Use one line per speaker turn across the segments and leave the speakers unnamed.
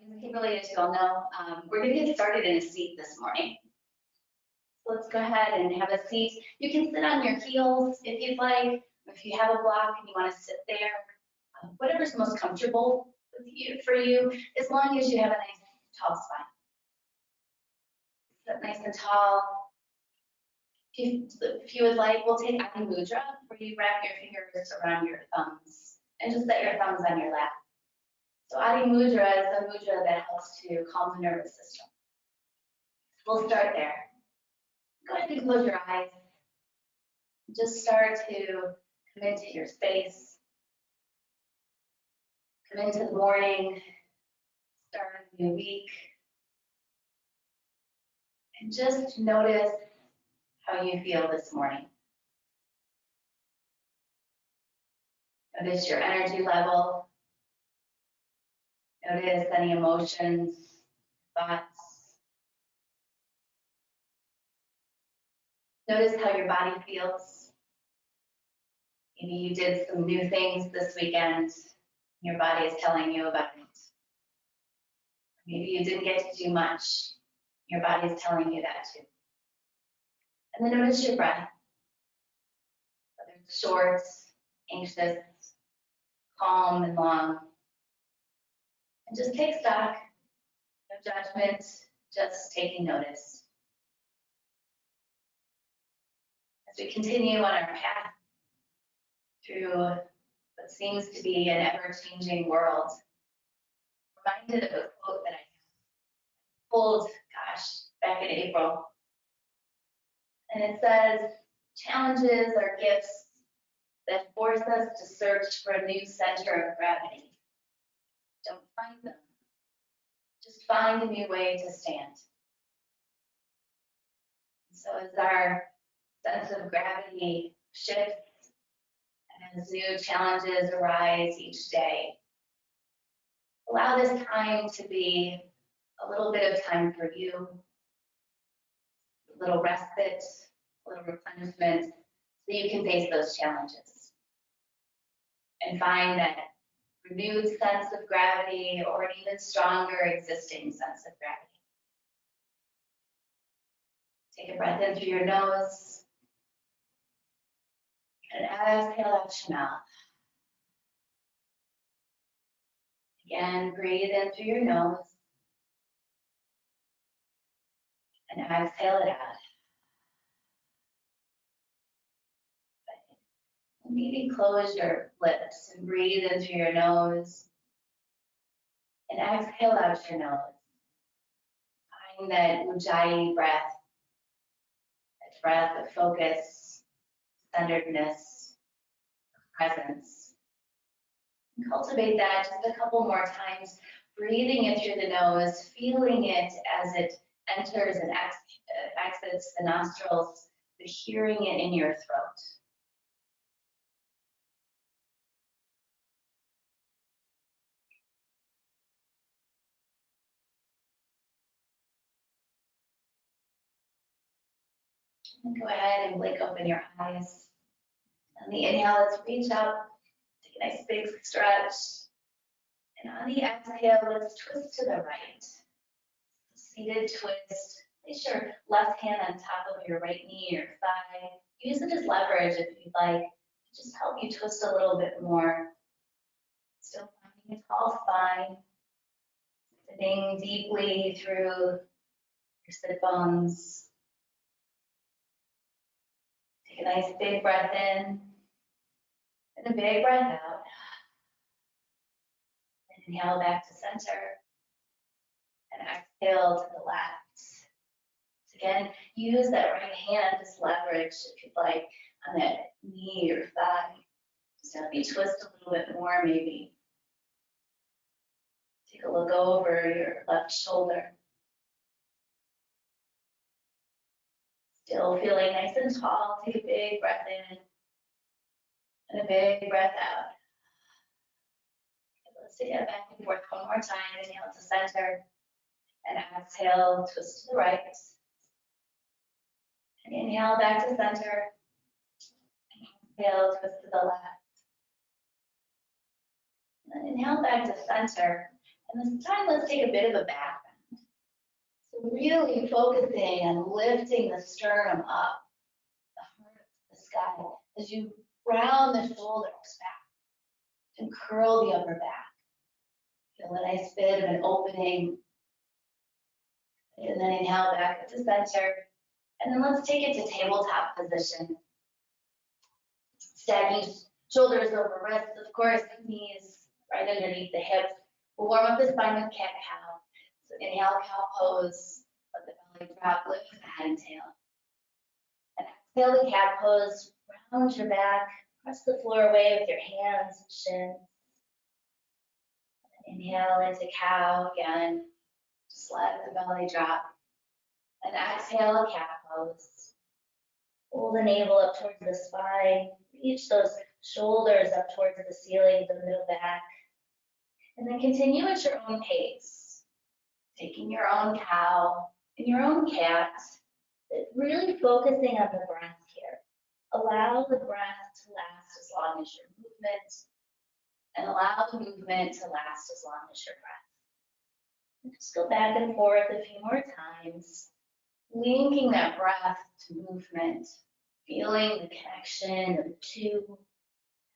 name is Kimberly, as you all know. We're going to get started in a seat this morning. So let's go ahead and have a seat. You can sit on your heels if you'd like. If you have a block and you want to sit there, whatever's most comfortable for you, as long as you have a nice tall spine. Sit nice and tall. If you would like, we'll take Adi Mudra, where you wrap your fingers around your thumbs and just set your thumbs on your lap. So Adi Mudra is a mudra that helps to calm the nervous system. We'll start there. Go ahead and close your eyes. Just start to come into your space. Come into the morning. Start a new week. And just notice how you feel this morning. Notice your energy level. Notice any emotions, thoughts. Notice how your body feels. Maybe you did some new things this weekend. Your body is telling you about it. Maybe you didn't get to do much. Your body is telling you that too. And then notice your breath. Whether it's short, anxious, calm, and long. And just take stock. No judgment, just taking notice. As we continue on our path through what seems to be an ever-changing world, I'm reminded of a quote that I pulled, back in April. And it says, challenges are gifts that force us to search for a new center of gravity. Don't find them. Just find a new way to stand. So as our sense of gravity shifts and as new challenges arise each day, allow this time to be a little bit of time for you, a little respite, a little replenishment, so you can face those challenges and find that renewed sense of gravity or an even stronger existing sense of gravity. Take a breath in through your nose and exhale out your mouth. Again, breathe in through your nose and exhale it out. Maybe close your lips and breathe in through your nose and exhale out your nose. Find that Ujjayi breath, that breath of focus, centeredness, presence. And cultivate that just a couple more times, breathing in through the nose, feeling it as it enters and exits the nostrils, but hearing it in your throat. And go ahead and blink open your eyes. On the inhale, let's reach up, take a nice big stretch. And on the exhale, let's twist to the right. Seated twist. Place your left hand on top of your right knee or thigh. Use it as leverage if you'd like. Just help you twist a little bit more. Still finding a tall spine. Sitting deeply through your sit bones. Take a nice big breath in and a big breath out. And inhale back to center and exhale to the left. So again, use that right hand as leverage if you'd like on that knee or thigh. Just help you twist a little bit more maybe. Take a look over your left shoulder. Still feeling nice and tall. Take a big breath in and a big breath out. Okay, let's take it back and forth one more time. Inhale to center and exhale, twist to the right. And inhale back to center. And exhale, twist to the left. And then inhale back to center And this time, let's take a bit of a back bend. So really focusing on lifting the sternum up, the heart of the sky, as you round the shoulders back and curl the upper back. Feel a nice bit of an opening. And then inhale back up to center. And then let's take it to tabletop position. Stacking shoulders over wrists, of course, knees right underneath the hips. We'll warm up the spine with cat-cow. So inhale, cow pose, let the belly drop, lift the head and tail. And exhale the cat pose, round your back, press the floor away with your hands and shins. And inhale into cow again, just let the belly drop. And exhale, cat pose. Pull the navel up towards the spine, reach those shoulders up towards the ceiling, the middle back. And then continue at your own pace, taking your own cow and your own cat, but really focusing on the breath here. Allow the breath to last as long as your movement, and allow the movement to last as long as your breath. And just go back and forth a few more times, linking that breath to movement, feeling the connection of the two,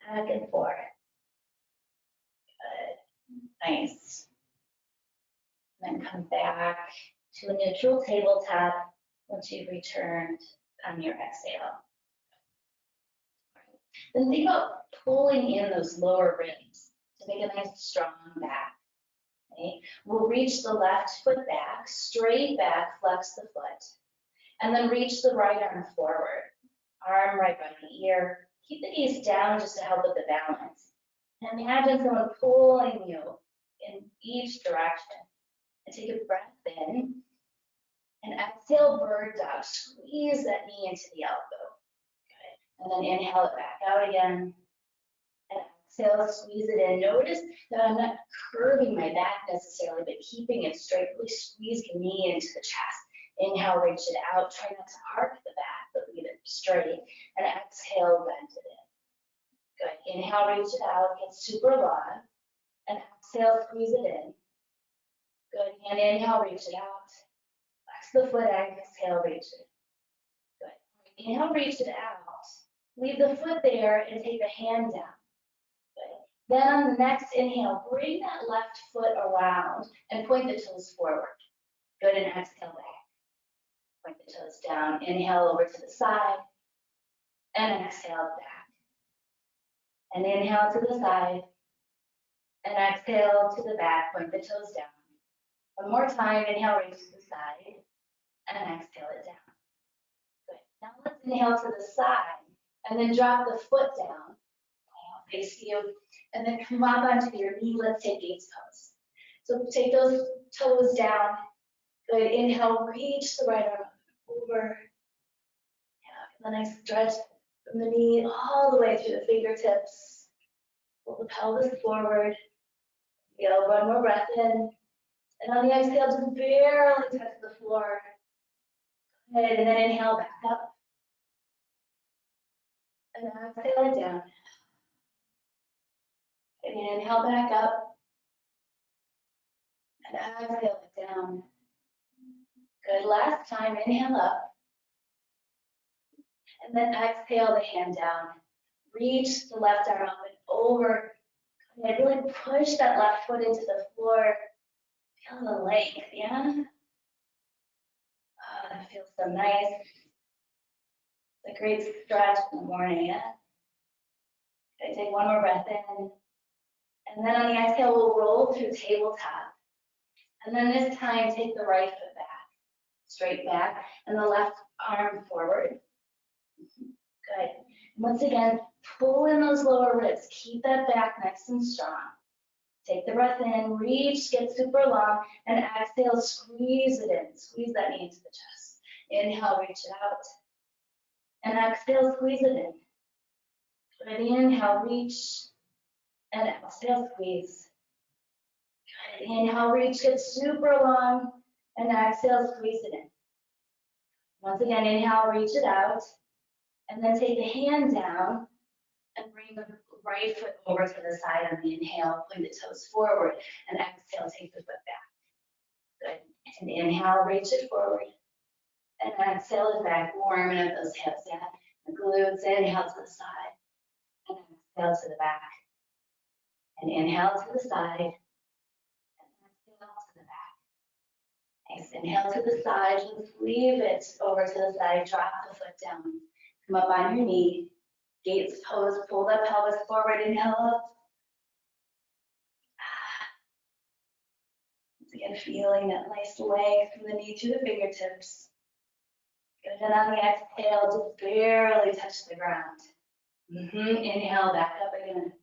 back and forth. Good, nice. And then come back to a neutral tabletop once you've returned on your exhale. All right. Then think about pulling in those lower ribs to make a nice strong back. Okay. We'll reach the left foot back, straight back, flex the foot, and then reach the right arm forward. Arm right by the ear. Keep the gaze down just to help with the balance. And imagine someone pulling you in each direction. And take a breath in. And exhale, bird dog. Squeeze that knee into the elbow. Good. And then inhale it back out again. And exhale, squeeze it in. Notice that I'm not curving my back necessarily, but keeping it straight. Really squeeze your knee into the chest. Inhale, reach it out. Try not to arc the back, but leave it straight. And exhale, bend it in. Good. Inhale, reach it out. Get super long. And exhale, squeeze it in. Good. And inhale, reach it out. Flex the foot, exhale, reach it. Good. Inhale, reach it out. Leave the foot there and take the hand down. Good. Then on the next inhale, bring that left foot around and point the toes forward. Good. And exhale back. Point the toes down. Inhale over to the side. And exhale back. And inhale to the side. And exhale to the back. Point the toes down. One more time. Inhale, reach to the side. And exhale it down. Good. Now let's inhale to the side. And then drop the foot down. Face you. And then come up onto your knee. Let's take gaze pose. So take those toes down. Good. Inhale, reach the right arm over. Yeah, and then I stretch from the knee all the way through the fingertips. Pull the pelvis forward. Go, one more breath in. And on the exhale, just barely touch the floor. Good. And then inhale back up. And exhale it down. And inhale back up. And exhale it down. Good. Last time, inhale up. And then exhale the hand down. Reach the left arm up and over. And really push that left foot into the floor. Feel the length, yeah? Oh, that feels so nice. It's a great stretch in the morning, yeah? Okay, take one more breath in. And then on the exhale, we'll roll through tabletop. And then this time, take the right foot back. Straight back, and the left arm forward. Good. And once again, pull in those lower ribs. Keep that back nice and strong. Take the breath in, reach, get super long, and exhale, squeeze it in. Squeeze that knee into the chest. Inhale, reach it out. And exhale, squeeze it in. Good. Inhale, reach, and exhale, squeeze. Good. Inhale, reach, get super long, and exhale, squeeze it in. Once again, inhale, reach it out, and then take the hand down and bring the right foot over to the side on the inhale, point the toes forward, and exhale, take the foot back. Good. And inhale, reach it forward. And exhale it back, warming up those hips, yeah. The glutes, inhale to the side. And exhale to the back. And inhale to the side. And exhale to the back. Nice. Inhale to the side. Just leave it over to the side. Drop the foot down. Come up on your knee. Gates, toes, pull that pelvis forward. Inhale up. Once again, feeling that nice length from the knee to the fingertips. Good. And on the exhale, just barely touch the ground. Inhale, back up again.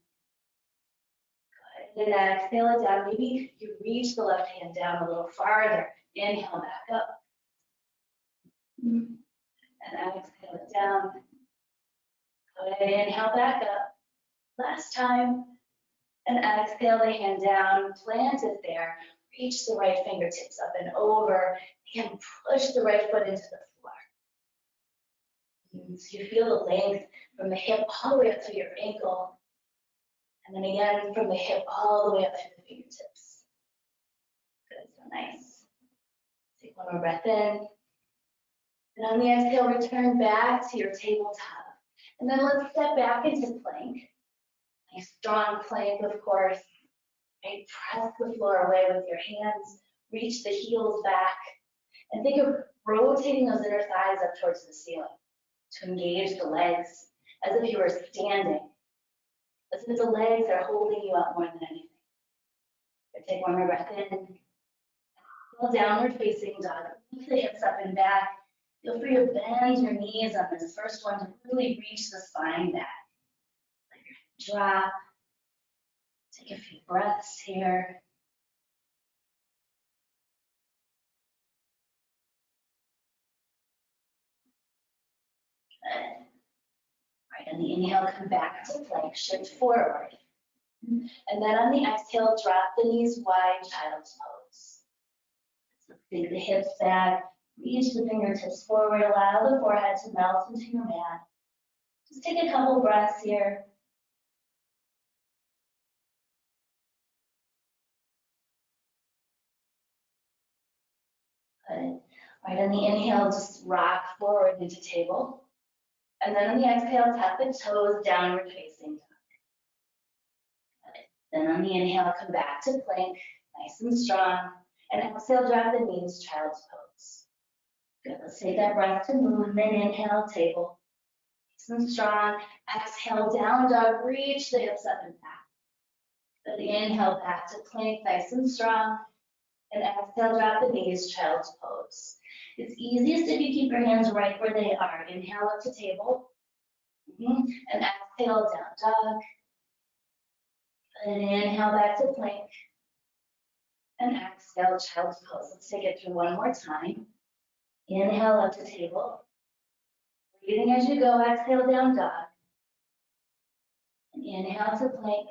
Good. And exhale it down. Maybe you reach the left hand down a little farther. Inhale, back up. And exhale it down. Good. Inhale, back up. Last time. And exhale the hand down. Plant it there. Reach the right fingertips up and over. And push the right foot into the floor. So you feel the length from the hip all the way up to your ankle. And then again from the hip all the way up to the fingertips. Good, so nice. Take one more breath in. And on the exhale, return back to your tabletop. And then let's step back into plank. Nice strong plank, of course. Right? Press the floor away with your hands. Reach the heels back. And think of rotating those inner thighs up towards the ceiling to engage the legs as if you were standing. As if the legs are holding you up more than anything. Good. Take one more breath in. Downward facing dog. Lift the hips up and back. Feel free to bend your knees on this first one to really reach the spine back. Let your head drop. Take a few breaths here. Good. All right, on the inhale, come back to plank, shift forward. And then on the exhale, drop the knees wide, child's pose. So take the hips back, reach the fingertips forward, allow the forehead to melt into your mat. Just take a couple breaths here. Good. All right, on the inhale, just rock forward into table. And then on the exhale, tap the toes, downward facing dog. Then on the inhale, come back to plank, nice and strong. And exhale, drop the knees, child's pose. Good, let's take that breath to movement. Inhale, table. Nice and strong. Exhale, down dog, reach the hips up and back. Good, inhale, back to plank, nice and strong. And exhale, drop the knees, child's pose. It's easiest if you keep your hands right where they are. Inhale up to table. And exhale, down dog. And inhale back to plank. And exhale, child's pose. Let's take it through one more time. Inhale up to table. Breathing as you go, exhale, down dog. And inhale to plank.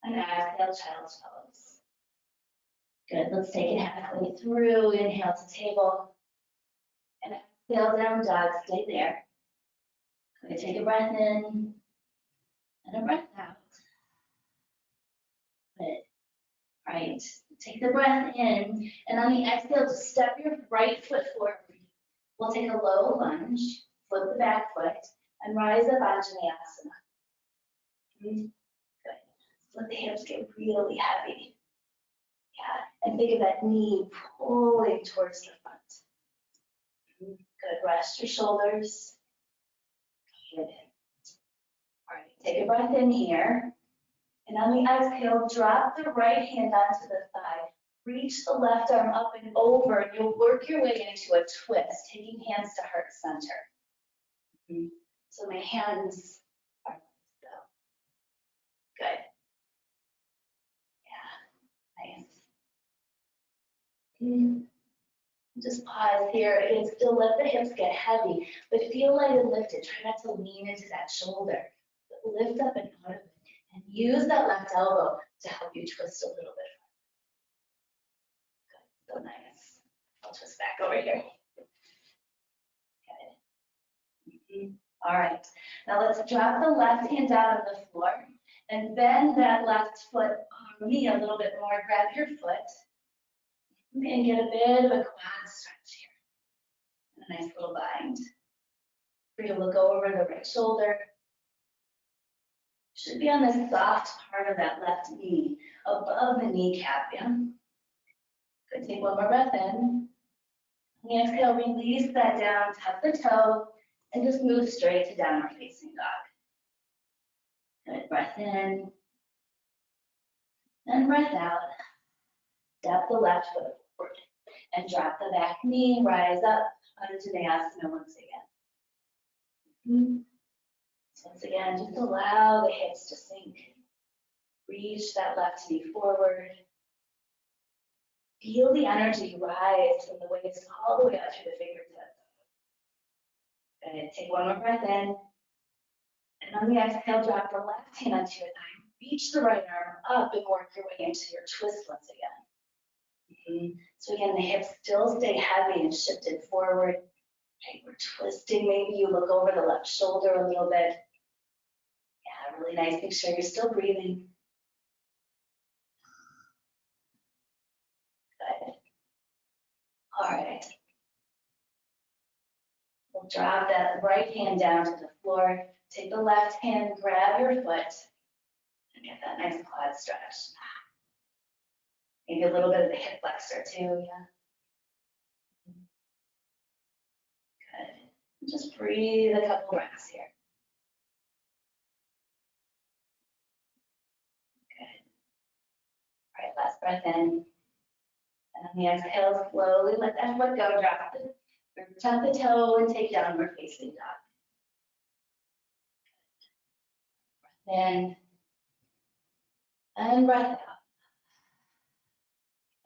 And exhale, child's pose. Good, let's take it halfway through. Inhale to table. And exhale, down dog, stay there. Good, take a breath in. And a breath out. Good. All right, take the breath in. And on the exhale, just step your right foot forward. We'll take a low lunge, flip the back foot, and rise up Vinyasa. Good. Let the hips get really heavy. Yeah, and think of that knee pulling towards the front. Good, rest your shoulders. Good. All right, take a breath in here. And on the exhale, drop the right hand onto the thigh. Reach the left arm up and over, and you'll work your way into a twist, taking hands to heart center. So my hands are like so. Good. Yeah, nice. Just pause here. Again, still let the hips get heavy, but feel light and lifted. Try not to lean into that shoulder, but lift up and out of it. And use that left elbow to help you twist a little bit. Good, so nice. I'll twist back over here. Good. All right, now let's drop the left hand down on the floor and bend that left foot on me a little bit more. Grab your foot and get a bit of a quad stretch here. And a nice little bind. For you to look over the right shoulder. Should be on the soft part of that left knee, above the kneecap, yeah? Good, take one more breath in. On the exhale, release that down, tap the toe, and just move straight to downward facing dog. Good, breath in, and breath out. Step the left foot forward, and drop the back knee, rise up onto Vinyasa once again. So once again, just allow the hips to sink. Reach that left knee forward. Feel the energy rise from the waist all the way up through the fingertips. Good. Take one more breath in. And on the exhale, drop the left hand onto your thigh. Reach the right arm up and work your way into your twist once again. So again, the hips still stay heavy and shifted forward. Okay, we're twisting. Maybe you look over the left shoulder a little bit. Yeah, really nice. Make sure you're still breathing. Good. All right. We'll drop that right hand down to the floor. Take the left hand, grab your foot, and get that nice quad stretch. Maybe a little bit of the hip flexor too, yeah. Good. Just breathe a couple breaths here. Good. All right, last breath in. And on the exhale, slowly let that foot go. Tap the toe and take downward facing dog. Breath in. And breath out.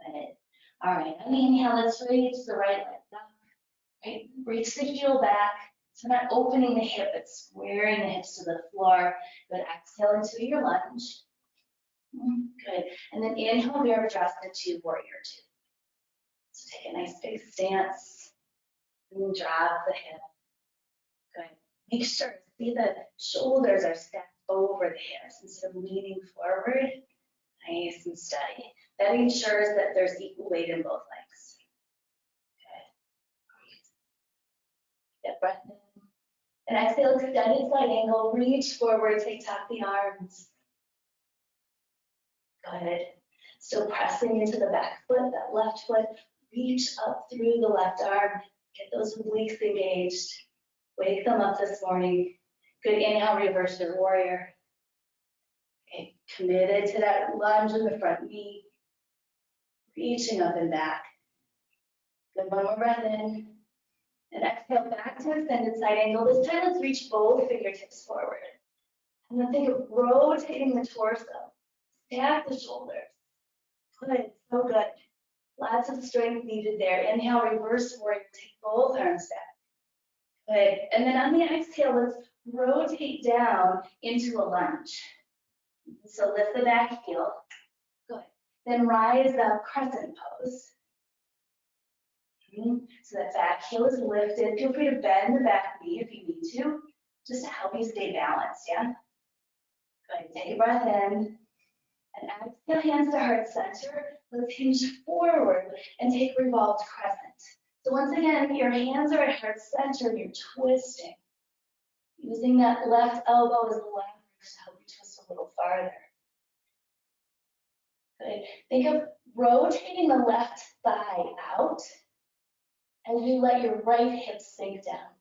Good. All right, on the inhale, let's reach the right leg up. Right, reach the heel back. So we're not opening the hip, but squaring the hips to the floor. Good, exhale into your lunge. Good, and then inhale, Virabhadrasana 2, Warrior 2. So take a nice big stance and drop the hip. Good, make sure, see the shoulders are stacked over the hips instead of leaning forward. Nice and steady. That ensures that there's equal weight in both legs. Okay. Get breath in. And exhale, extended side angle. Reach forward, take top the arms. Good. Still pressing into the back foot, that left foot. Reach up through the left arm. Get those obliques engaged. Wake them up this morning. Good, inhale, reverse your warrior. Okay, committed to that lunge in the front knee. Reaching up and back. Good, one more breath in. And exhale back to extended side angle. This time let's reach both fingertips forward. And then think of rotating the torso. Stack the shoulders. Good, so good. Lots of strength needed there. Inhale, reverse warrior. Take both arms back. Good. And then on the exhale, let's rotate down into a lunge. So lift the back heel. Good. Then rise up, crescent pose. So that back heel is lifted. Feel free to bend the back knee if you need to, just to help you stay balanced, yeah? Good, take a breath in. And exhale, hands to heart center. Let's hinge forward and take revolved crescent. So once again, your hands are at heart center and you're twisting. Using that left elbow as leverage to help you twist a little farther. Good. Think of rotating the left thigh out as you let your right hip sink down.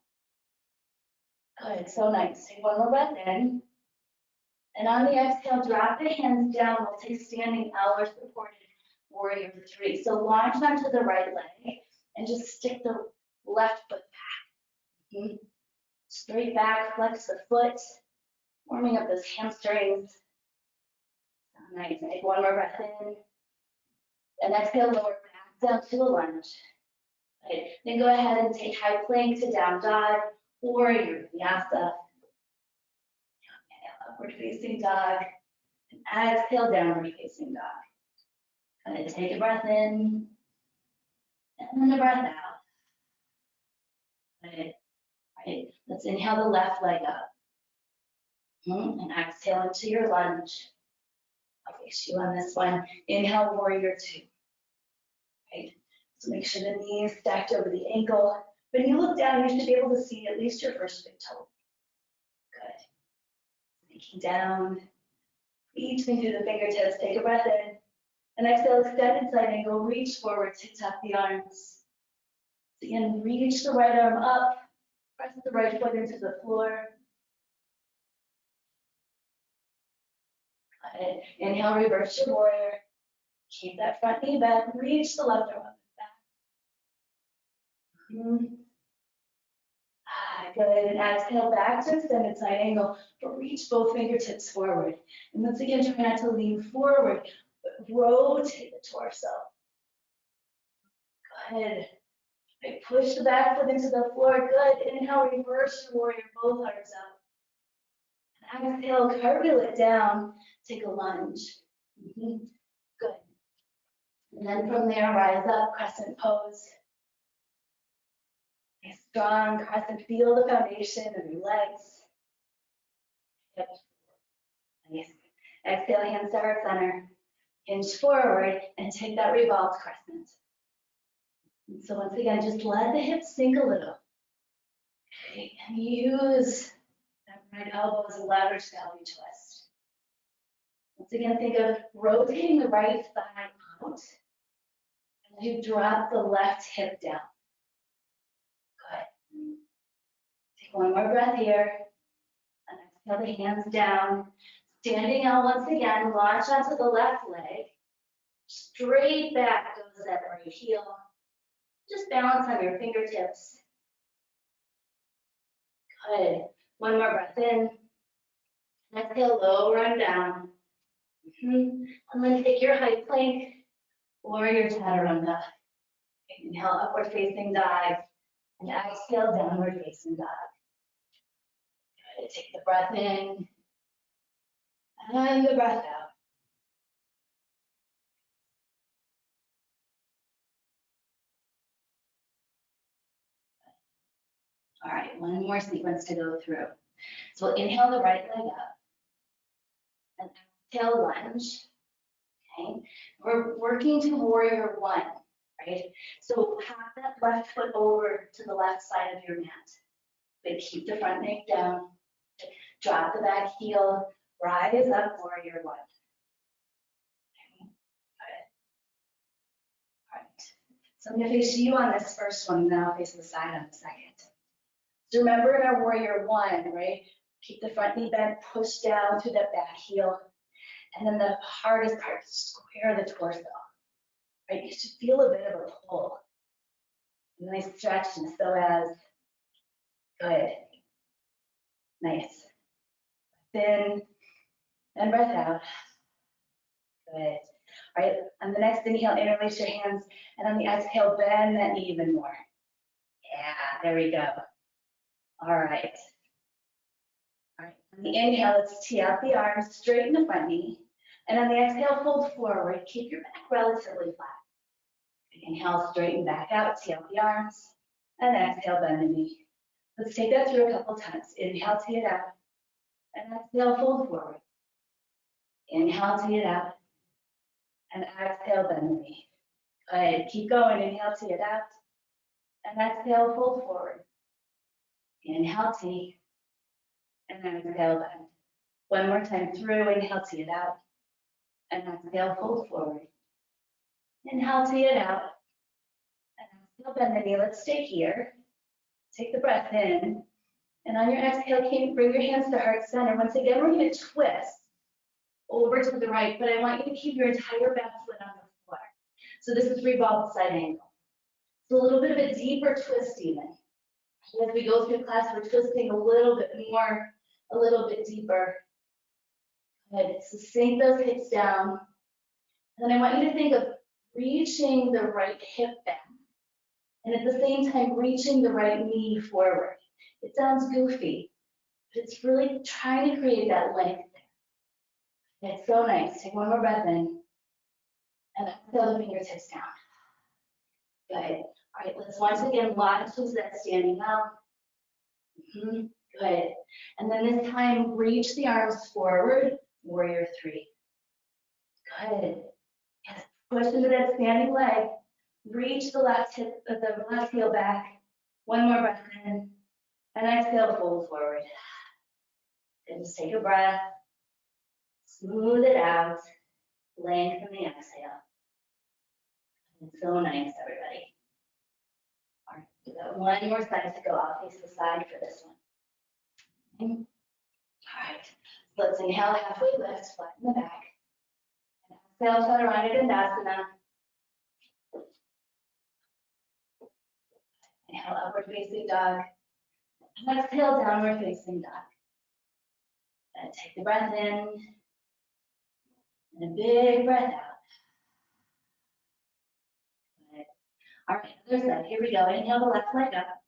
Good, so nice. Take one more breath in. And on the exhale, drop the hands down. We'll take standing L or supported warrior 3. So launch onto the right leg and just stick the left foot back. Straight back, flex the foot, warming up those hamstrings. So nice. Take one more breath in. And exhale, lower back down to a lunge. Right. Then go ahead and take high plank to down dog or your vinyasa. Upward facing dog. And exhale, downward facing dog. Good. Take a breath in. And then a breath out. Good. Right, let's inhale the left leg up. And exhale into your lunge. I'll face you on this one. Inhale, warrior two. Right, so make sure the knee is stacked over the ankle. When you look down, you should be able to see at least your first big toe. Good. Sinking down. Reaching through the fingertips. Take a breath in. And exhale, extended side angle. Reach forward, tip-tap the arms. So again, reach the right arm up. Press the right foot into the floor. Good. Inhale, reverse your warrior. Keep that front knee bent. Reach the left arm up and back. Good. And exhale back to extended side angle, but reach both fingertips forward. And once again, try not to lean forward, but rotate the torso. Good. Right, push the back foot into the floor. Good. Inhale, reverse your warrior, both arms up. And exhale, cartwheel it down. Take a lunge. Good. And then from there, rise up, crescent pose. Nice strong crescent. Feel the foundation of your legs. Yep. Nice. Exhale, hands to heart center. Hinge forward and take that revolved crescent. And so once again, just let the hips sink a little. Okay, and use that right elbow as a leverage belly twist. Once again, think of rotating the right thigh out as you drop the left hip down. Good. Take one more breath here. And exhale the hands down. Standing out once again, launch onto the left leg. Straight back goes that right heel. Just balance on your fingertips. Good. One more breath in. Exhale, lower and down. And then take your high plank or your chaturanga. Inhale, upward facing dog. And exhale, downward facing dog. Good. Take the breath in. And the breath out. All right, one more sequence to go through. So we'll inhale the right leg up. And exhale, lunge. Okay, we're working to warrior one, right? So have that left foot over to the left side of your mat. But keep the front neck down. Drop the back heel. Rise up, warrior one. Okay, good. All right. So I'm going to face you on this first one, and then I'll face the side on the second. So remember in our warrior one, right? Keep the front knee bent, push down through that back heel. And then the hardest part, square the torso, right? You should feel a bit of a pull. Nice stretch and so as. Good. Nice. In and breath out. Good. All right, on the next inhale, interlace your hands. And on the exhale, bend that knee even more. Yeah, there we go. All right. All right, on the inhale, let's tee out the arms, straighten the front knee. And on the exhale, fold forward. Keep your back relatively flat. Inhale, straighten back out, tee out the arms. And exhale, bend the knee. Let's take that through a couple times. Inhale, tee it out. And exhale, fold forward. Inhale, tee it out. And exhale, bend the knee. Good, keep going. Inhale, tee it out. And exhale, fold forward. Inhale, tee. And exhale, bend. One more time through. Inhale, tee it out. And exhale, fold forward. Inhale, tee it out. And exhale, bend the knee. Let's stay here. Take the breath in. And on your exhale, bring your hands to heart center. Once again, we're going to twist over to the right, but I want you to keep your entire back foot on the floor. So this is revolved side angle. So a little bit of a deeper twist even. As we go through class, we're twisting a little bit more, a little bit deeper. Good. So sink those hips down. And then I want you to think of reaching the right hip back. And at the same time, reaching the right knee forward. It sounds goofy, but it's really trying to create that length there. It's so nice. Take one more breath in. And exhale the fingertips down. Good. All right, let's once again launch into that standing up. Good. And then this time, reach the arms forward, warrior three. Good. Yes, push into that standing leg. Reach the left hip, the left heel back. One more breath in. And exhale, fold forward. And just take a breath. Smooth it out. Lengthen the exhale. It's so nice, everybody. All right, we got one more side to go. I'll face the side for this one. Okay. All right, let's inhale, halfway lift, flatten the back. And exhale, chaturanga dandasana. Inhale, upward facing dog. And exhale, downward facing dog. And take the breath in. And a big breath out. Good. All right, other side. Here we go. Inhale the left leg up.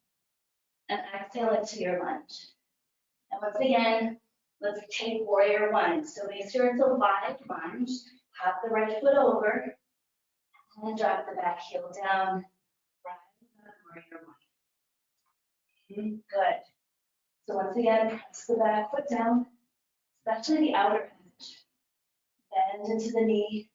And exhale into your lunge. And once again, let's take warrior one. So make sure it's a wide lunge. Hop the right foot over. And drop the back heel down. Rise up, warrior one. Good. So once again, press the back foot down, especially the outer edge. Bend into the knee.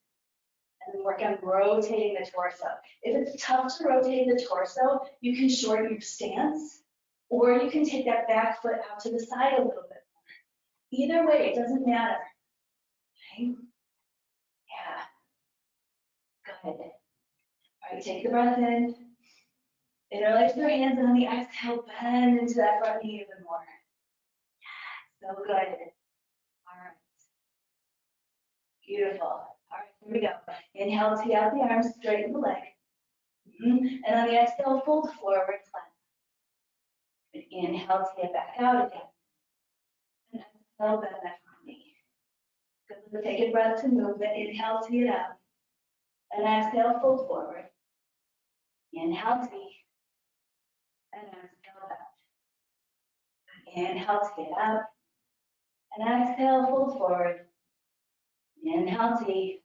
And then work on rotating the torso. If it's tough to rotate the torso, you can shorten your stance. Or you can take that back foot out to the side a little bit more. Either way, it doesn't matter. Okay? Yeah. Good. All right, take the breath in. Interlace your hands, and on the exhale, bend into that front knee even more. Yeah, so good. All right. Beautiful. All right, here we go. Inhale, tee out the arms, straighten the leg. And on the exhale, fold forward, flat. Inhale, tee it back out again. And exhale, bend that front knee. Good. Take a breath to movement. Inhale, tee it out. And exhale, fold forward. Inhale, tee. And exhale, bend. Inhale, tee it out. And exhale, fold forward. Inhale, tee.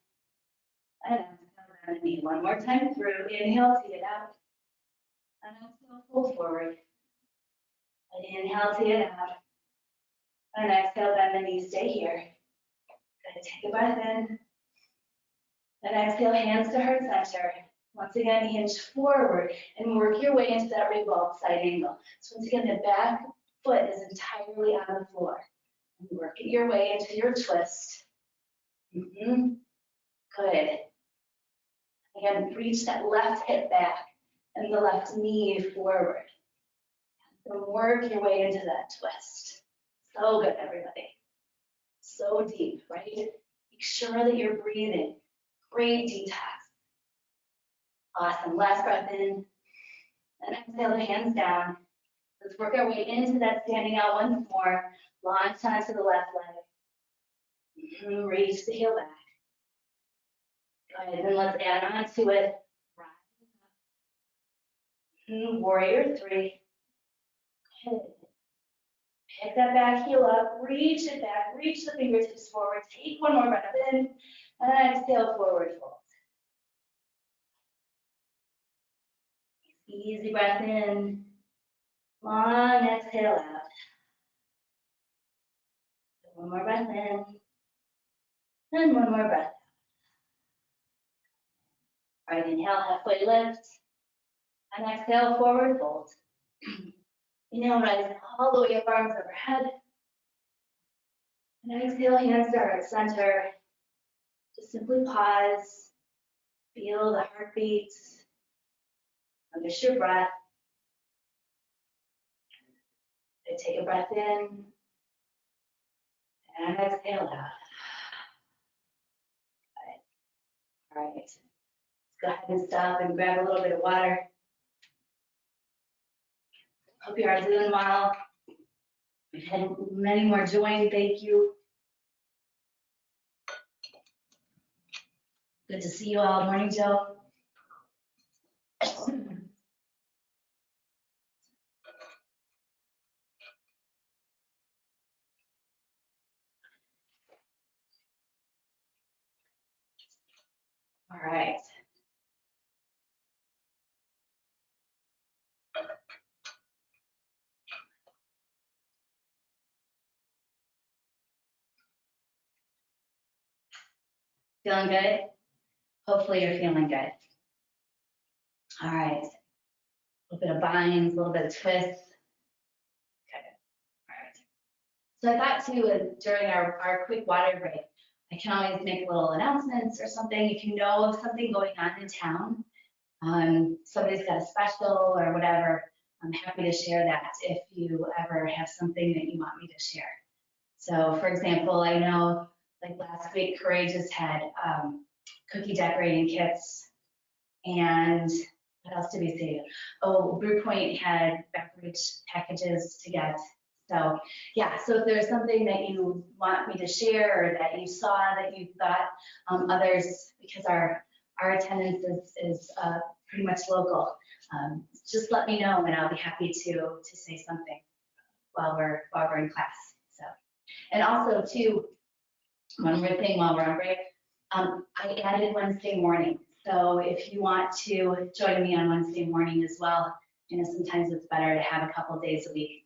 And exhale, bend the knee. One more time through. Inhale, tee it out. And exhale, fold forward. And inhale, tee it out. And exhale, bend the knee. Stay here. Good. Take a breath in. And exhale, hands to heart center. Once again, hinge forward and work your way into that revolved side angle. So once again, the back foot is entirely on the floor. And work your way into your twist. Good. Again, reach that left hip back and the left knee forward. And work your way into that twist. So good, everybody. So deep, right? Make sure that you're breathing. Great detox. Awesome. Last breath in. And exhale the hands down. Let's work our way into that standing out once more. Launch onto the left leg. Reach the heel back. Good. And then let's add on to it. Rise up. Warrior three. Good. Pick that back heel up. Reach it back. Reach the fingertips forward. Take one more breath in. And exhale, forward fold. Easy breath in. Long exhale out. One more breath in. And one more breath out. All right, inhale, halfway lift. And exhale, forward fold. Inhale, rise all the way up, arms overhead. And exhale, hands to heart center. Just simply pause. Feel the heartbeat. Notice your breath. And take a breath in. And exhale out. All right. Let's go ahead and stop and grab a little bit of water. Hope you are doing well. We've had many more join. Thank you. Good to see you all. Morning, Joe. All right. Feeling good? Hopefully you're feeling good. All right. A little bit of binds, a little bit of twists. Okay. All right. So I thought too, during our quick water break, I can always make little announcements or something. If you know of something going on in town, somebody's got a special or whatever, I'm happy to share that if you ever have something that you want me to share. So for example, I know like last week, Courageous had cookie decorating kits, and what else did we see? Oh, Brew Point had beverage packages to get. So yeah, so if there's something that you want me to share or that you saw that you thought others, because our attendance is pretty much local, just let me know and I'll be happy to say something while we're in class. So, and also too, one more thing while we're on break, I added Wednesday morning. So if you want to join me on Wednesday morning as well, you know, sometimes it's better to have a couple of days a week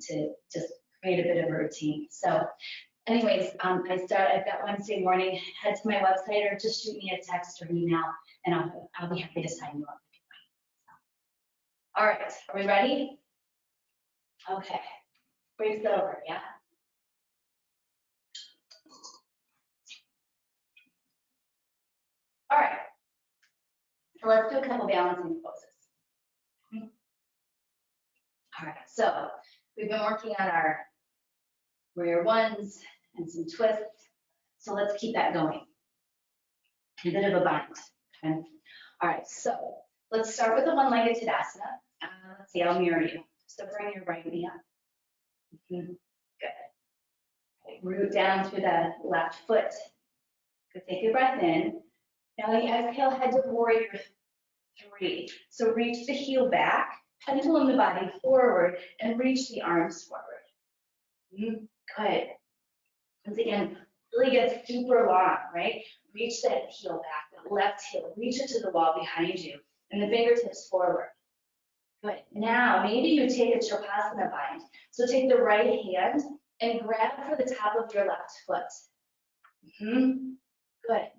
to just create a bit of a routine. So anyways, I've got Wednesday morning, head to my website or just shoot me a text or email and I'll be happy to sign you up. All right, are we ready? Okay, breaks over, yeah? All right, so let's do a couple balancing poses. All right, so we've been working on our warrior ones and some twists. So let's keep that going. A bit of a bind. Okay. All right, so let's start with the one-legged Tadasana. Let's see, I'll mirror you. So bring your right knee up. Good. Okay, root down through the left foot. Good, take your breath in. Now you exhale, head to warrior three. So reach the heel back, pendulum the body forward, and reach the arms forward. Good. Once again, really get super long, right? Reach that heel back, that left heel, reach it to the wall behind you, and the fingertips forward. Good. Now, maybe you take a Shavasana bind. So take the right hand and grab for the top of your left foot. Good.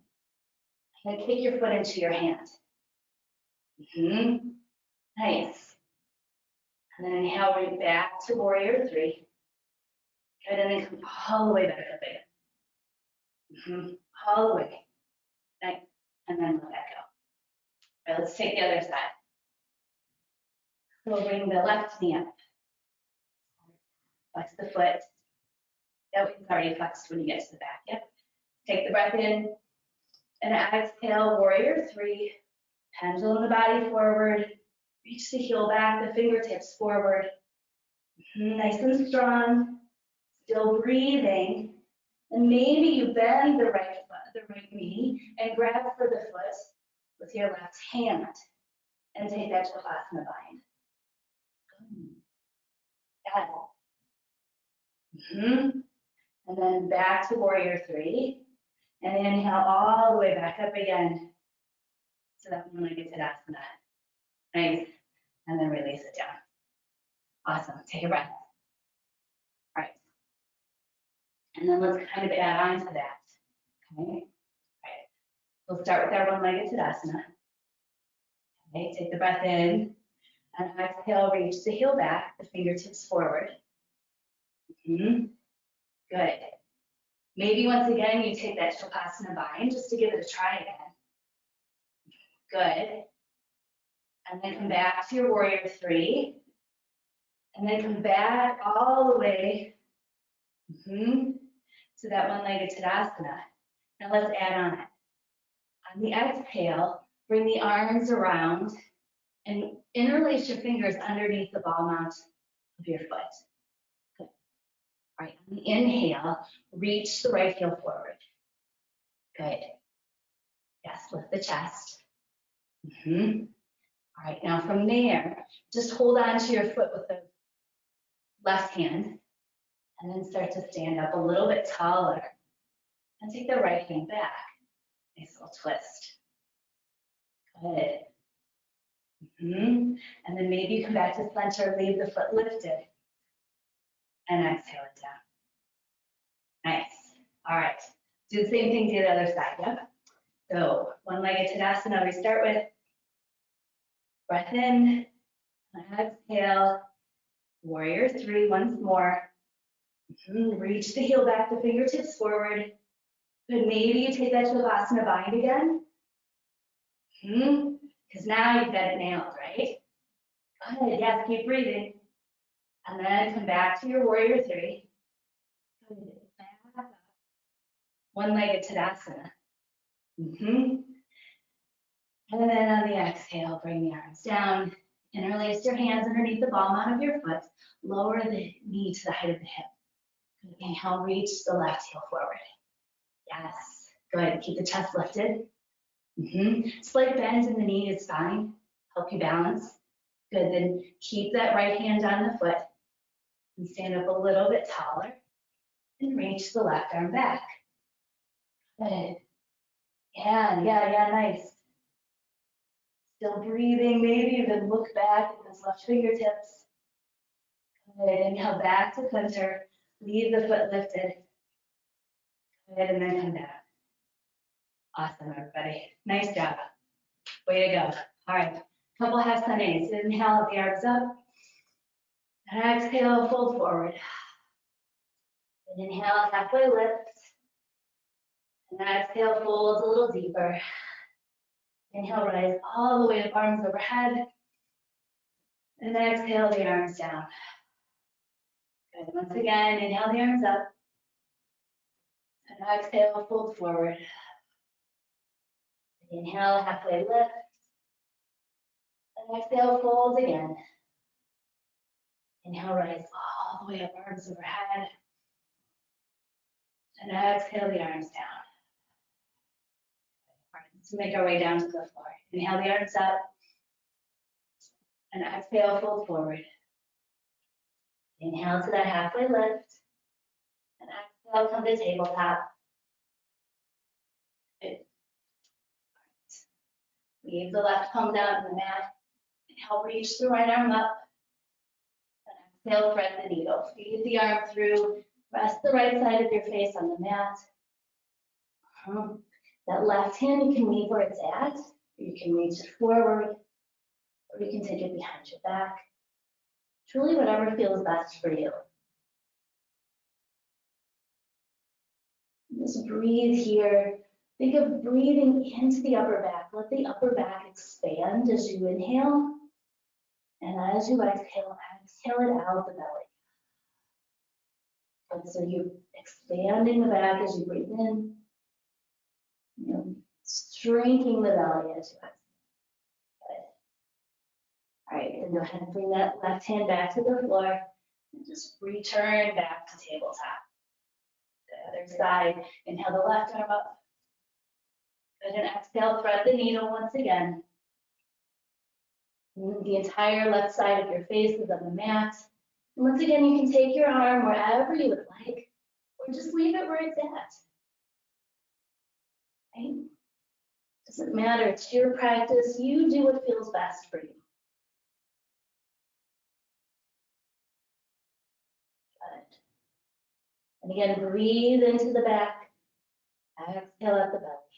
And then kick your foot into your hand. Nice. And then inhale right back to warrior three. Good, and then come all the way back up again. All the way. Nice. And then let that go. All right, let's take the other side. We'll bring the left knee up. Flex the foot. That one's already flexed when you get to the back. Yep. Take the breath in. And exhale, warrior three. Pendulum the body forward. Reach the heel back, the fingertips forward. Nice and strong. Still breathing. And maybe you bend the right knee and grab for the foot with your left hand and take that Shavasana bind. Got it. And then back to warrior three. And inhale all the way back up again to that one-legged Tadasana. Nice. And then release it down. Awesome. Take a breath. All right. And then let's kind of add on to that. Okay. All right. We'll start with our one-legged Tadasana. Okay. Take the breath in. And exhale, reach the heel back, the fingertips forward. Good. Maybe once again, you take that Shavasana bind just to give it a try again. Good. And then come back to your warrior three. And then come back all the way to that one-legged Tadasana. Now let's add on it. On the exhale, bring the arms around and interlace your fingers underneath the ball mount of your foot. Good. All right, on the inhale, reach the right heel forward. Good. Yes, lift the chest. All right, now from there, just hold on to your foot with the left hand and then start to stand up a little bit taller and take the right hand back. Nice little twist. Good. And then maybe you come back to center, leave the foot lifted and exhale it down. Nice. All right, Do the same thing to the other side, yep. So one-legged Tadasana we start with. Breath in, exhale, warrior three once more. Reach the heel back, the fingertips forward. Good, maybe you take that Shavasana bind again. Because now you've got it nailed, right? Good, yes, keep breathing. And then come back to your warrior three. Good, back up. One-legged Tadasana. And then on the exhale, bring the arms down. Interlace your hands underneath the ball mount of your foot. Lower the knee to the height of the hip. Good. Inhale, reach the left heel forward. Yes. Good. Keep the chest lifted. Slight bend in the knee is fine. Help you balance. Good. Then keep that right hand on the foot and stand up a little bit taller and reach the left arm back. Good. Yeah, nice. Still breathing, maybe even look back at those left fingertips. Good, inhale back to center, leave the foot lifted. Good, and then come down. Awesome, everybody. Nice job. Way to go. All right, couple half Sundays. Inhale, the arms up. And exhale, fold forward. And inhale, halfway lift. And exhale, folds a little deeper. Inhale, rise all the way up, arms overhead. And exhale, the arms down. Good. Once again, inhale the arms up. And exhale, fold forward. Inhale, halfway lift. And exhale, fold again. Inhale, rise all the way up, arms overhead. And exhale, the arms down. All right, let's make our way down to the floor. Inhale the arms up. And exhale, fold forward. Inhale to that halfway lift. And exhale, come to tabletop. Good. All right. Leave the left palm down on the mat. Inhale, reach the right arm up. And exhale, thread the needle. Feed the arm through. Rest the right side of your face on the mat. That left hand, you can leave where it's at. You can reach it forward. Or you can take it behind your back. Truly, whatever feels best for you. Just breathe here. Think of breathing into the upper back. Let the upper back expand as you inhale. And as you exhale it out the belly. And so you're expanding the back as you breathe in. Shrinking the belly as you exhale. All right, then go ahead and bring that left hand back to the floor and just return back to tabletop. The other side, inhale the left arm up. Good, and exhale, thread the needle once again. The entire left side of your face is on the mat. And once again, you can take your arm wherever you would like, or just leave it where it's at. Right? Doesn't matter, it's your practice. You do what feels best for you. Good. And again, breathe into the back. Exhale at the belly.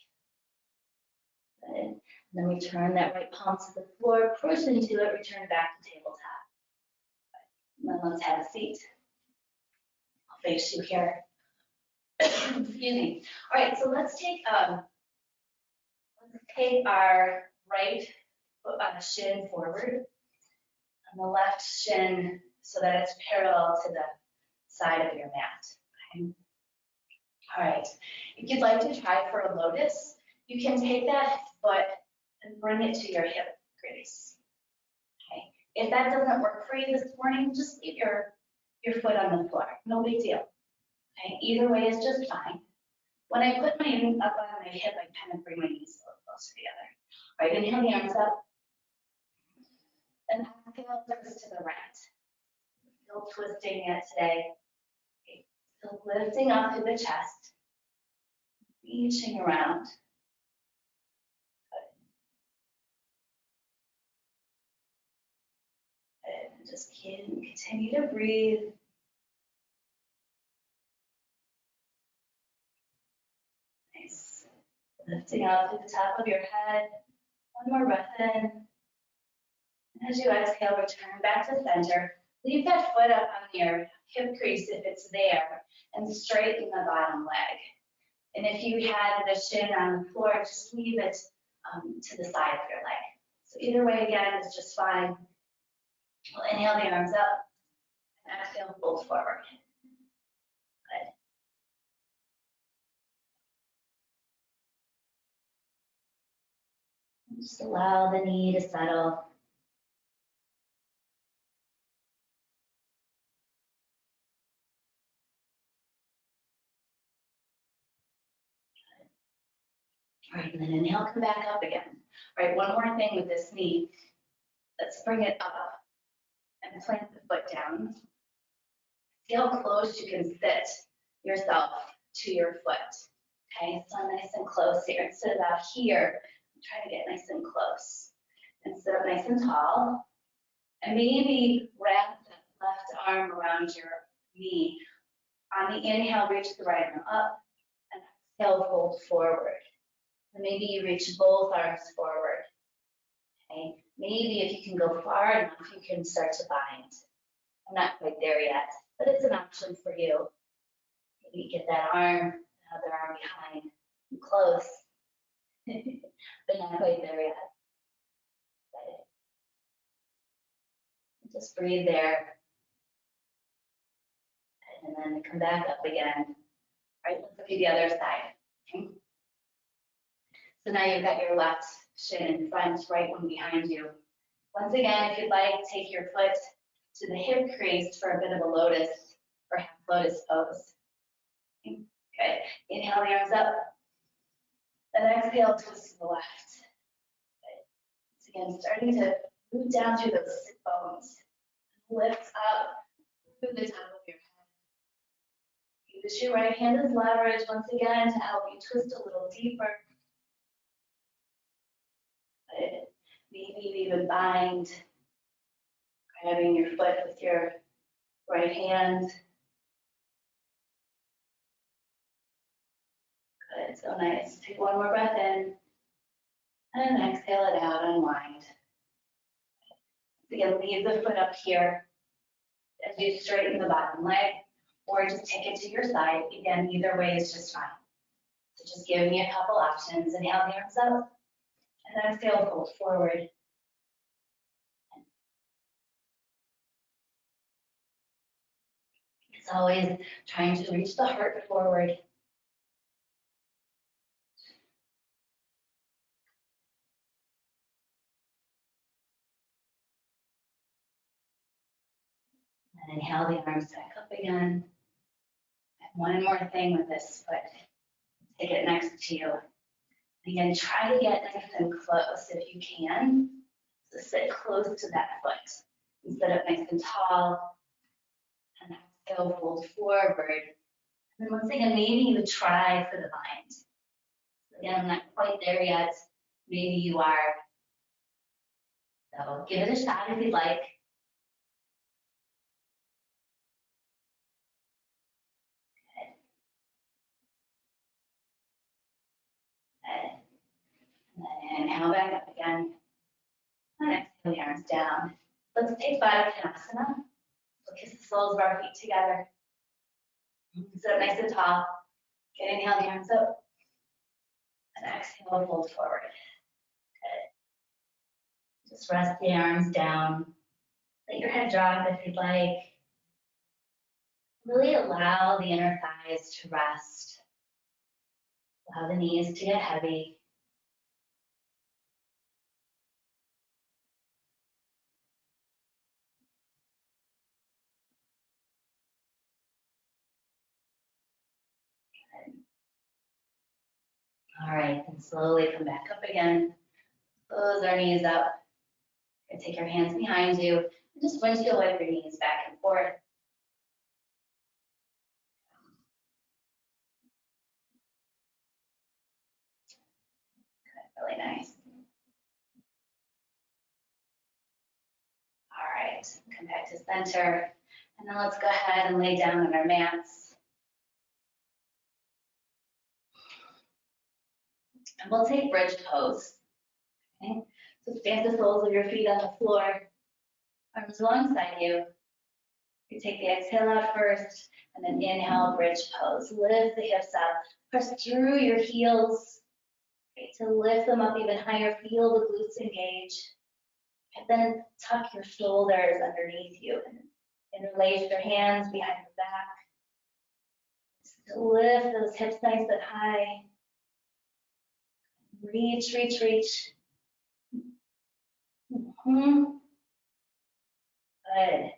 Good. And then return that right palm to the floor, push into it, return back to tabletop. Good. And then let's have a seat. I'll face you here. Excuse me. All right, so let's take our right foot on the shin forward, and the left shin so that it's parallel to the side of your mat. Okay. All right, if you'd like to try for a lotus, you can take that foot and bring it to your hip crease. Okay. If that doesn't work for you this morning, just leave your foot on the floor. No big deal. Okay. Either way is just fine. When I put my knee up on my hip, I kind of bring my knees a little closer together. All right, inhale the arms up. And exhale, twist to the right. Still twisting it today. Okay. Still lifting up through the chest. Reaching around. Good. Good. And just continue to breathe. Lifting up to the top of your head. One more breath in. And as you exhale, return back to center. Leave that foot up on your hip crease if it's there, and straighten the bottom leg. And if you had the shin on the floor, just leave it to the side of your leg. So either way, again, is just fine. We'll inhale the arms up, and exhale, fold forward. Good. Just allow the knee to settle. All right, and then inhale, come back up again. All right, one more thing with this knee. Let's bring it up and plant the foot down. See how close you can sit yourself to your foot. Okay, so nice and close here. Instead of out here, try to get nice and close. And sit up nice and tall. And maybe wrap the left arm around your knee. On the inhale, reach the right arm up, and exhale, fold forward. And maybe you reach both arms forward. Okay, maybe if you can go far enough, you can start to bind. I'm not quite there yet, but it's an option for you. Maybe get that arm, the other arm behind. I'm close, but not quite there yet. Just breathe there. And then come back up again. All right, let's do the other side. Okay. So now you've got your left shin in front, right one behind you. Once again, if you'd like, take your foot to the hip crease for a bit of a lotus or half lotus pose. Okay. Good. Inhale the arms up. And exhale, twist to the left. Good. So again, starting to move down through those sit bones. Lift up through the top of your head. Use your right hand as leverage once again to help you twist a little deeper. Good. Maybe you even bind, grabbing your foot with your right hand. Good, so nice. Take one more breath in, and exhale it out, unwind. Again, leave the foot up here as you straighten the bottom leg, or just take it to your side. Again, either way is just fine. So just give me a couple options. Inhale the arms up, and exhale, fold forward. It's always trying to reach the heart forward. And inhale the arms back up again. And one more thing with this foot. Take it next to you. Again, try to get nice and close if you can. So sit close to that foot. And sit up nice and tall. And exhale, fold forward. And then once again, maybe you try for the bind. So again, I'm not quite there yet. Maybe you are. So give it a shot if you'd like. And then inhale back up again. And exhale the arms down. Let's take Baddha Konasana. So kiss the soles of our feet together. Sit up nice and tall. Good, inhale the arms up. And exhale, fold forward. Good. Just rest the arms down. Let your head drop if you'd like. Really allow the inner thighs to rest. Allow the knees to get heavy. All right, and slowly come back up again. Close our knees up. And take your hands behind you and just windshield wipe your knees back and forth. Good, really nice. All right, come back to center. And then let's go ahead and lay down on our mats. And we'll take bridge pose. Okay? So stand the soles of your feet on the floor, arms alongside you. You take the exhale out first, and then inhale, bridge pose. Lift the hips up, press through your heels, right, to lift them up even higher. Feel the glutes engage. And then tuck your shoulders underneath you and interlace your hands behind your back. Just lift those hips nice and high. Reach, reach, reach. Good.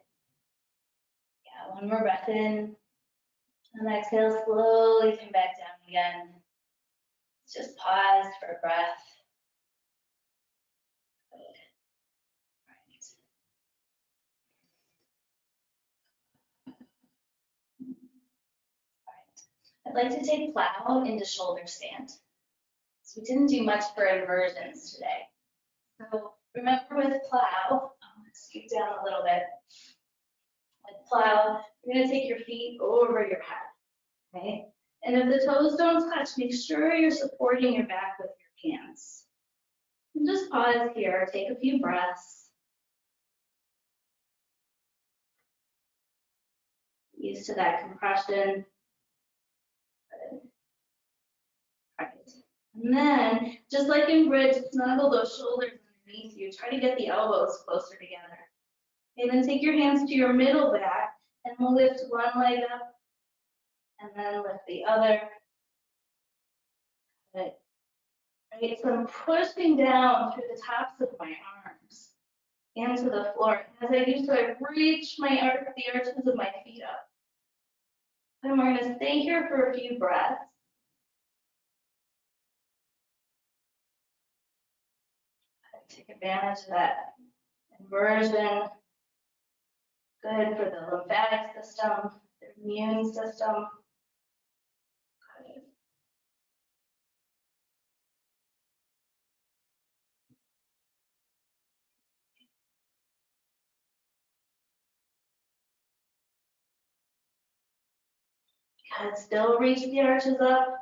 Yeah, one more breath in. And exhale, slowly come back down again. Just pause for a breath. Good. All right. I'd like to take plow into shoulder stand. So we didn't do much for inversions today. So remember with plow, I'm going to scoot down a little bit. With plow, you're going to take your feet over your head, okay? And if the toes don't touch, make sure you're supporting your back with your hands. And just pause here, take a few breaths. Used to that compression. Good. All right. And then, just like in bridge, snuggle those shoulders underneath you. Try to get the elbows closer together. And then take your hands to your middle back and we'll lift one leg up and then lift the other. Good. Right, so I'm pushing down through the tops of my arms into the floor. As I do so, I reach the arches of my feet up. And we're going to stay here for a few breaths. Take advantage of that inversion. Good for the lymphatic system, the immune system. Good. Good. Still reach the arches up.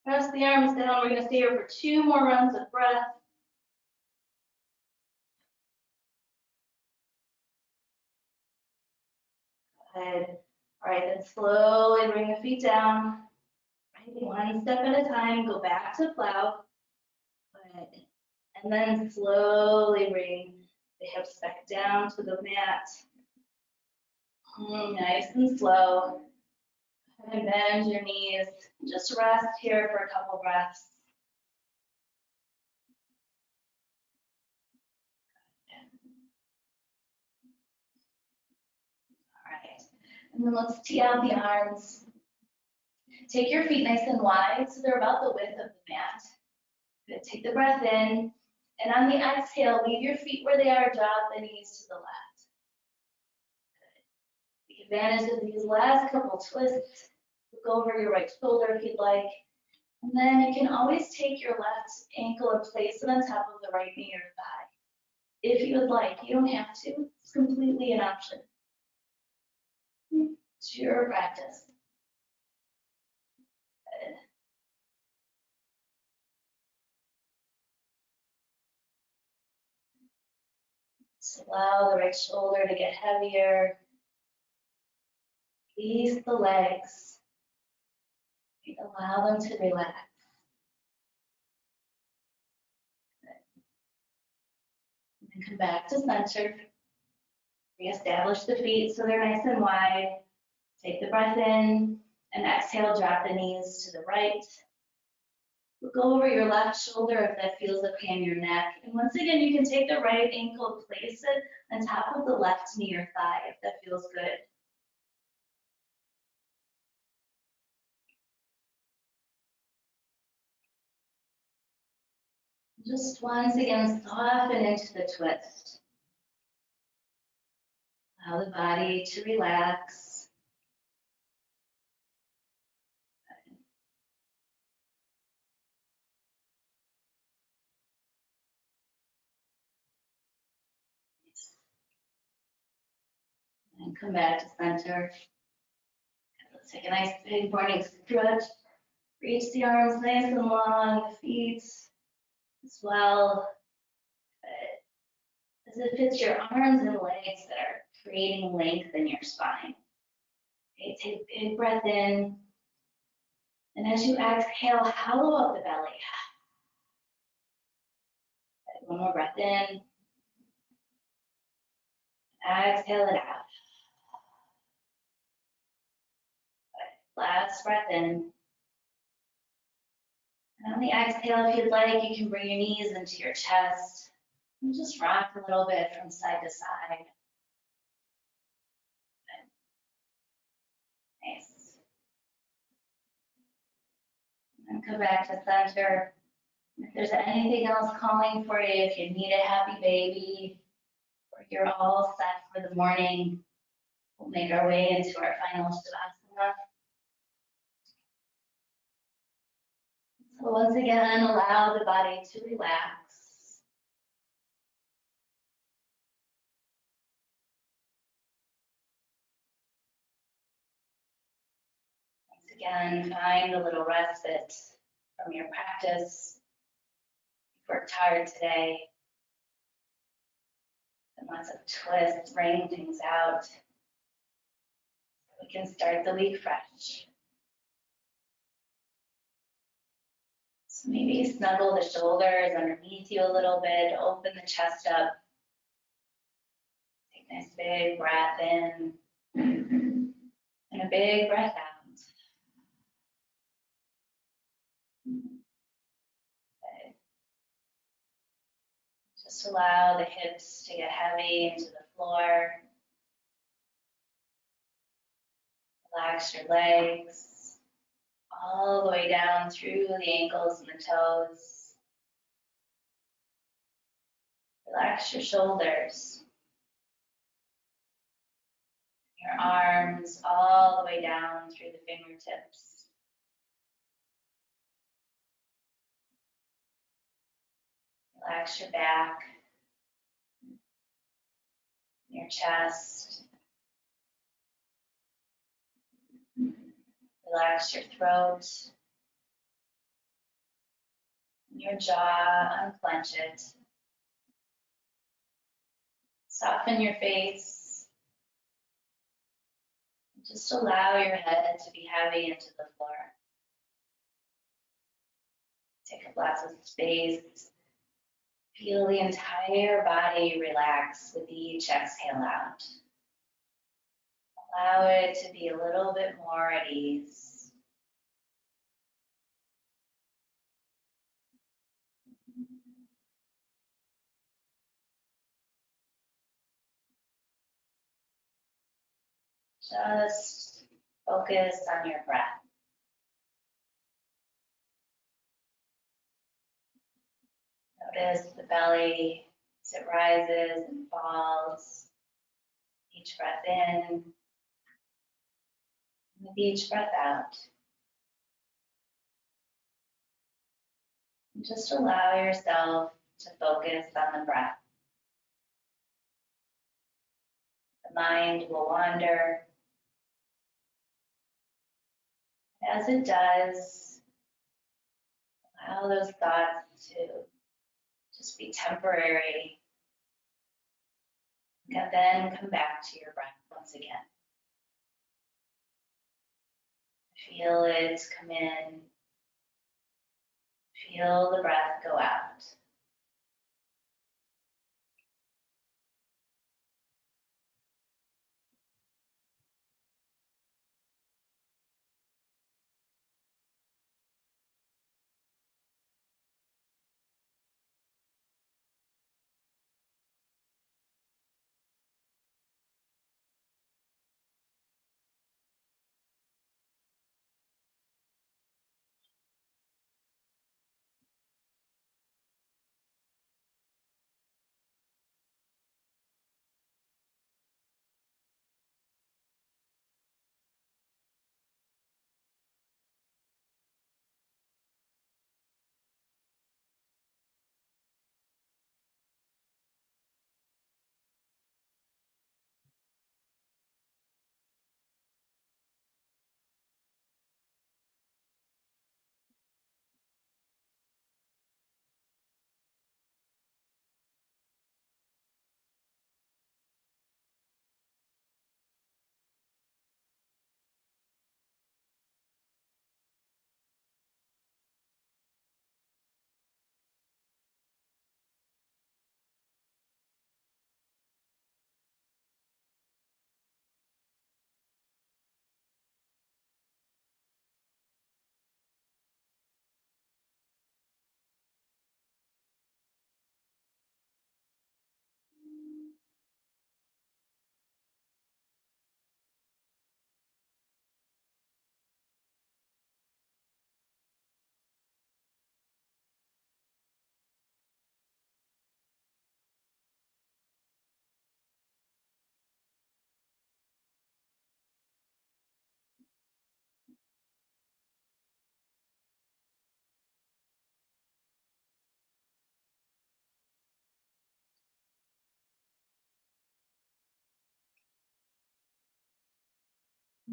Press the arms down. We're going to stay here for 2 more rounds of breath. Good. All right, then slowly bring the feet down. Right, one step at a time. Go back to plow. Good. And then slowly bring the hips back down to the mat. Nice and slow. And bend your knees. Just rest here for a couple breaths. All right. And then let's tee out the arms. Take your feet nice and wide so they're about the width of the mat. Good. Take the breath in. And on the exhale, leave your feet where they are, drop the knees to the left. Good. Take advantage of these last couple twists. Look over your right shoulder if you'd like. And then you can always take your left ankle and place it on top of the right knee or thigh. If you would like, you don't have to. It's completely an option. It's your practice. Good. Just allow the right shoulder to get heavier. Release the legs. Allow them to relax. Good. And then come back to center. Reestablish the feet so they're nice and wide. Take the breath in and exhale, drop the knees to the right. Look over your left shoulder if that feels okay in your neck. And once again, you can take the right ankle and place it on top of the left knee or thigh if that feels good. Just once again, soften into the twist. Allow the body to relax. And come back to center. Let's take a nice big morning stretch. Reach the arms nice and long, the feet as well. As if it's your arms and legs that are creating length in your spine. Okay, take a big breath in. And as you exhale, hollow out the belly. One more breath in. Exhale it out. Last breath in. And on the exhale, if you'd like, you can bring your knees into your chest and just rock a little bit from side to side. Nice. And come back to center. If there's anything else calling for you, if you need a happy baby, or you're all set for the morning, we'll make our way into our final Shavasana. So once again, allow the body to relax. Once again, find a little respite from your practice. You've worked hard today. And lots of twists, bring things out. So we can start the week fresh. So maybe snuggle the shoulders underneath you a little bit, open the chest up. Take a nice big breath in and a big breath out. Okay. Just allow the hips to get heavy into the floor. Relax your legs all the way down through the ankles and the toes. Relax your shoulders. Your arms all the way down through the fingertips. Relax your back, your chest. Relax your throat, your jaw, unclench it. Soften your face. Just allow your head to be heavy into the floor. Take up lots of space. Feel the entire body relax with each exhale out. Allow it to be a little bit more at ease. Just focus on your breath. Notice the belly as it rises and falls. Each breath in, and with each breath out. And just allow yourself to focus on the breath. The mind will wander. As it does, allow those thoughts to just be temporary. And then come back to your breath once again. Feel it come in. Feel the breath go out.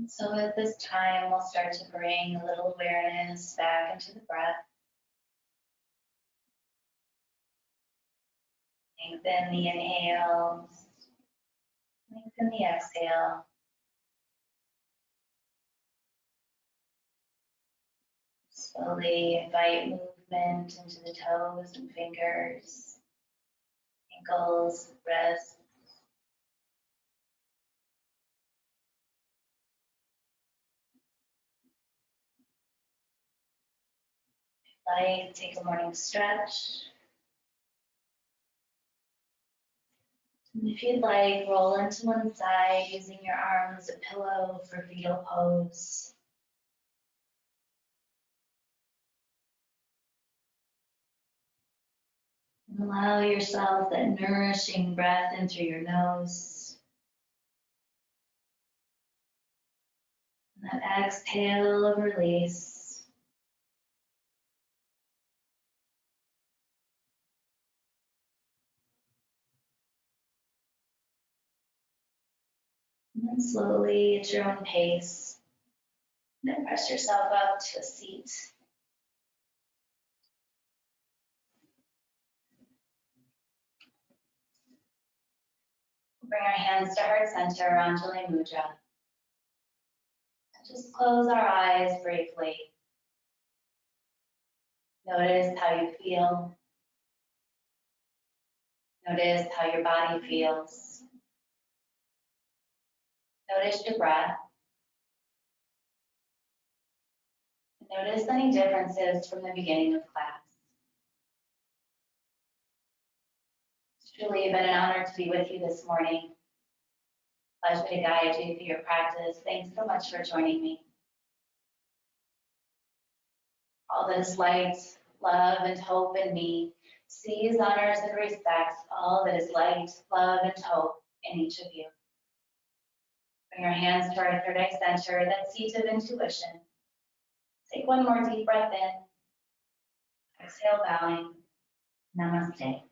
So at this time, we'll start to bring a little awareness back into the breath. Lengthen the inhale, lengthen the exhale. Slowly invite movement into the toes and fingers, ankles, wrists. Like, take a morning stretch. And if you'd like, roll into one side using your arms as a pillow for fetal pose. And allow yourself that nourishing breath in through your nose. And that exhale of release. And then slowly, at your own pace, then press yourself up to a seat. Bring our hands to heart center, Anjali Mudra. And just close our eyes briefly. Notice how you feel. Notice how your body feels. Notice your breath. Notice any differences from the beginning of class. It's truly been an honor to be with you this morning. Pleasure to guide you through your practice. Thanks so much for joining me. All that is light, love, and hope in me sees, honors, and respects all that is light, love, and hope in each of you. Bring your hands to our third eye center, that seat of intuition. Take one more deep breath in. Exhale, bowing. Namaste.